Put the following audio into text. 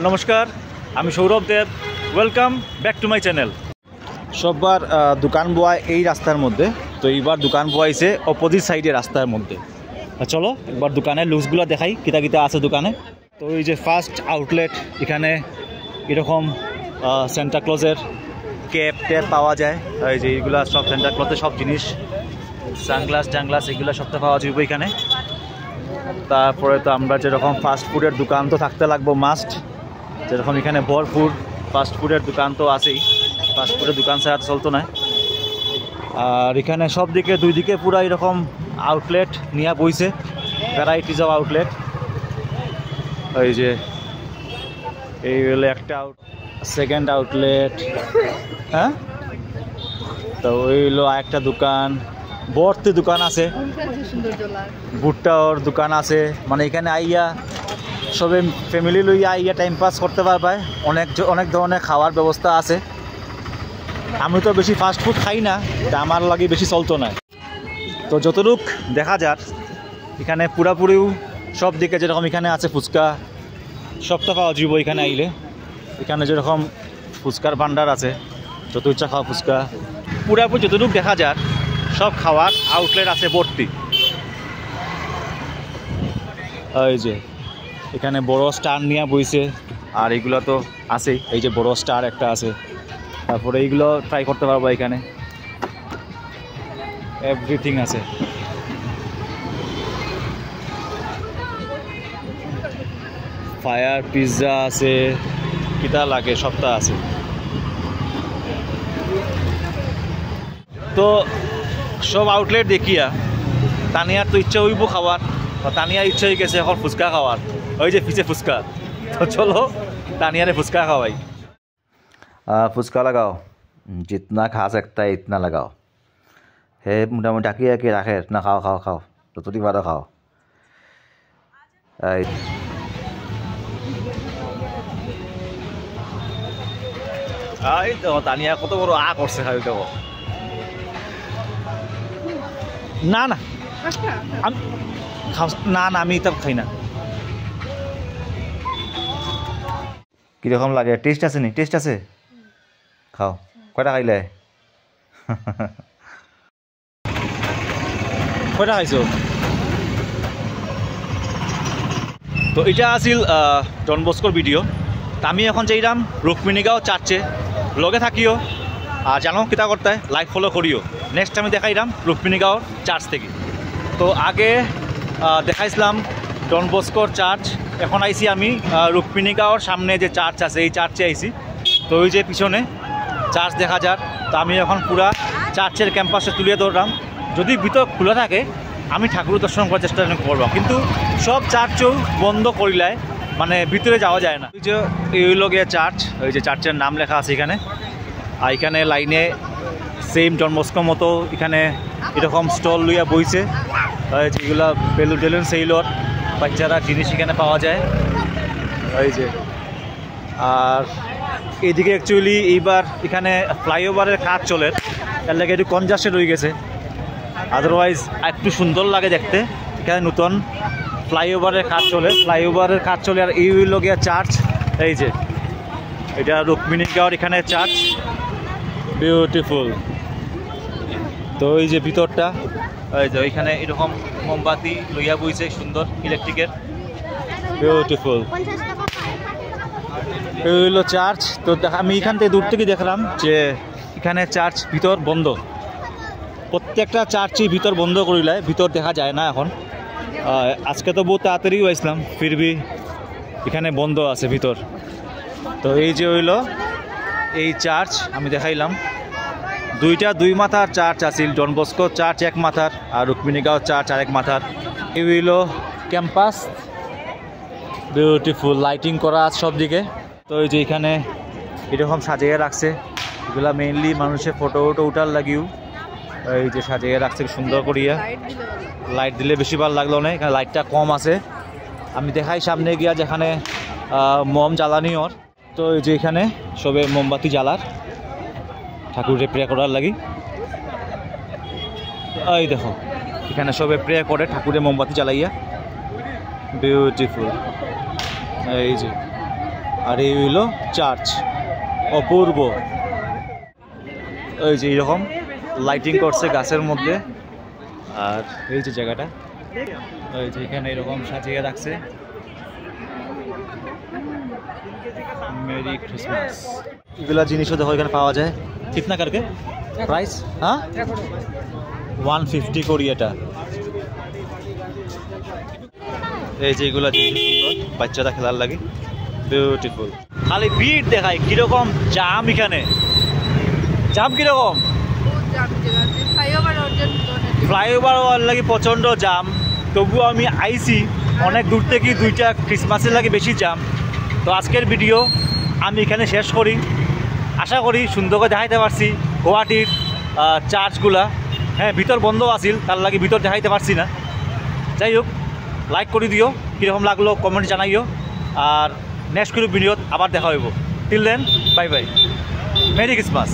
নমস্কার, আমি Sourav Dev. Welcome back to my channel. সববার দোকান বয় এই রাস্তার মধ্যে, তো এইবার দোকান বয়াইছে অপোজিট সাইডে রাস্তার মধ্যে। চলো একবার দোকানের লুকসগুলো দেখাই, কিতা কিতা আছে দোকানে। তো এই যে ফার্স্ট আউটলেট, এখানে এরকম সেন্টা ক্লজের ক্যাপ ট্যাপ পাওয়া যায়। এই যে এইগুলা সব সেন্টা ক্লজের সব জিনিস, সানগ্লাস টাংলাস এগুলো সবটা পাওয়া যাবে এখানে। তারপরে তো আমরা যেরকম ফাস্টফুডের দোকান তো থাকতে লাগবো মাস্ট, যেরকম এখানে ভরপুর ফাস্টফুডের দোকান তো আছেই, ফাস্টফুডের দোকান ছাড়া চলতো না। আর এখানে সব দিকে দুই দিকে পুরো এরকম আউটলেট নিয়ে বইছে, ভ্যারাইটিস অফ আউটলেট। এই যে এই হলো একটা সেকেন্ড আউটলেট, হ্যাঁ। তো ওই হলো একটা দোকান, ভর্তি দোকান আছে, ভুট্টার দোকান আছে। মানে এখানে আইয়া সবে ফ্যামিলি লইয়া আইয়া টাইম পাস করতে পারবে। অনেক ধরনের খাওয়ার ব্যবস্থা আছে। আমি তো বেশি ফাস্ট ফুড খাই না, তা আমার লাগে বেশি চলতো না। তো যতটুক দেখা যাক এখানে পুরাপুরিও সব দিকে যেরকম এখানে আছে ফুচকা, সবটা পাওয়া যাব এখানে আইলে। এখানে যেরকম ফুচকার ভান্ডার আছে, যত ইচ্ছা খাওয়া ফুচকা। পুরাপুরি যতটুক দেখা যাক সব খাওয়ার আউটলেট আছে ভর্তি। এই যে এখানে বড় স্টার নিয়ে বইছে, আর এইগুলো তো আছেই। এই যে বড় স্টার একটা আছে, তারপরে এইগুলো ট্রাই করতে পারবো এখানে, এভরিথিং আছে। ফায়ার পিৎজা আছে, কিতা লাগে সবটা আছে। তো সব আউটলেট দেখিয়া তানিয়ার তো ইচ্ছা হইব খাওয়ার, তানিয়ার ইচ্ছা হয়ে গেছে এখন ফুচকা খাওয়ার। ওই যে পিছে ফুচকা, তো চলো তানিয়ারে ফুচকা খাওয়াই। ফুচকা লাগাও, জিতনা খা सकता है इतना लगाओ। হে মোটামুটি ডাকিয়ে কি রাখে না, খাও খাও খাও, যতটি পারো খাও। এই তো তানিয়া কত বড় করছে খাই দেবো। না না আমি না না আমি এটা খাই না। কীরকম লাগে? টেস্ট আছে নি? টেস্ট আছে, খাও। কয়টা খাইলে? কয়টা খাইছো? তো এটা আছিল ডন বস্কোর ভিডিও। তা আমি এখন যাইলাম রুক্মিণীগাঁও চার্চে, লগে থাকিও আর জানো কিতা করতে লাইক ফলো করিও। নেক্সট আমি দেখাইলাম রুক্মিণীগাঁওর চার্চ থেকে। তো আগে দেখাইছিলাম ডন বস্কোর চার্চ, এখন আইছি আমি রুক্মিণীগাঁওর সামনে যে চার্চ আছে এই চার্চে আইছি। তো ওই যে পিছনে চার্চ দেখা যাক। তো আমি এখন পুরা চার্চের ক্যাম্পাসে তুলিয়ে ধরলাম। যদি ভিতর খোলা থাকে আমি ঠাকুর দর্শন করার চেষ্টা করব, কিন্তু সব চার্চও বন্ধ করিলায় মানে ভিতরে যাওয়া যায় না। ওই যে এই লগে চার্চ, ওই যে চার্চের নাম লেখা আছে এখানে। আর এখানে লাইনে সেম ডন বস্কোর মতো এখানে এরকম স্টল লইয়া বইছে, যেগুলা বেলুন টেলুন সেইলর বাচ্চারা জিনিস এখানে পাওয়া যায়। এই যে আর এইদিকে অ্যাকচুয়ালি এইবার এখানে ফ্লাইওভারের কাজ চলে, এর লাগে একটু কনজাস্টেড হয়ে গেছে। আদারওয়াইজ একটু সুন্দর লাগে দেখতে। এখানে নতুন ফ্লাইওভারের কাজ চলে, আর এই লগে চার্চ। এই যে এটা রুক্মিণীগাঁওর এখানে চার্চ, বিউটিফুল। তো এই যে ভিতরটা, এই যে ওইখানে এরকম মোমবাতি লইয়া বইছে সুন্দর ইলেকট্রিকের, বিউটিফুল। এই হলো চার্চ। তো আমি এখান থেকে দূর থেকে দেখলাম যে এখানে চার্চ ভিতর বন্ধ, প্রত্যেকটা চার্চই ভিতর বন্ধ করিলায়, ভিতর দেখা যায় না এখন। আজকে তো বহু তাড়াতাড়ি আসলাম, ফিরবি এখানে বন্ধ আছে ভিতর। তো এই যে হইল এই চার্চ আমি দেখাইলাম। দুই মাথার চার্চ আছিল, ডন বস্কো চার্চ এক মাথার, আর রুক্মিণীগাঁও চার্চ আরেক মাথার। এই হইল ক্যাম্পাস, বিউটিফুল লাইটিং করা আছে সব দিকে। তো এই যে এখানে এরকম সাজিয়ে রাখছে, এগুলা মেইনলি মানুষের ফটো উঠার লাগিও। এই যে সাজিয়ে রাখছে সুন্দর করিয়া, লাইট দিলে বেশি ভালো লাগলো না, এখানে লাইটটা কম আছে। আমি দেখাই সামনে গিয়া যেখানে মোম জ্বালানি ওর। তো এই যে এখানে সবে মোমবাতি জ্বালার ঠাকুরে প্রে করার লাগি। এই দেখো এখানে সবে প্রে করে ঠাকুরে মোমবাতি জ্বালাইয়া, বিউটিফুল। এই যে আর এই হইল চার্চ, অপূর্ব। এই যে এইরকম লাইটিং করছে গাছের মধ্যে, আর এই যে জায়গাটা, এই যে এখানে এরকম সাজিয়ে রাখছে। Merry Christmas. এগুলা জিনিসও দেখো এখানে পাওয়া যায়। কিতনা করকে প্রাইস? হ্যাঁ 150 করি এটা। এই যে এগুলা জিনিস সুন্দর, বাচ্চারা খেলার লাগে, বিউটিফুল। খালি ভিড় দেখায়, কিরকম জাম এখানে, জাম কিরকম, ফ্লাইওভার লাগে প্রচণ্ড জাম। তবুও আমি আইছি অনেক দূর থেকে, দুইটা ক্রিসমাসের লাগে বেশি জাম। তো আজকের ভিডিও আমি এখানে শেষ করি। আশা করি সুন্দর করে দেখাইতে পারছি গুয়াহাটির চার্চগুলা। হ্যাঁ, ভিতর বন্ধ আছিল, তার লাগে ভিতর দেখাইতে পারছি না। যাই হোক, লাইক করে দিও, কীরকম লাগলো কমেন্ট জানাইও। আর নেক্সট কোনো ভিডিওত আবার দেখা হইব। Till then, bye bye, merry Christmas.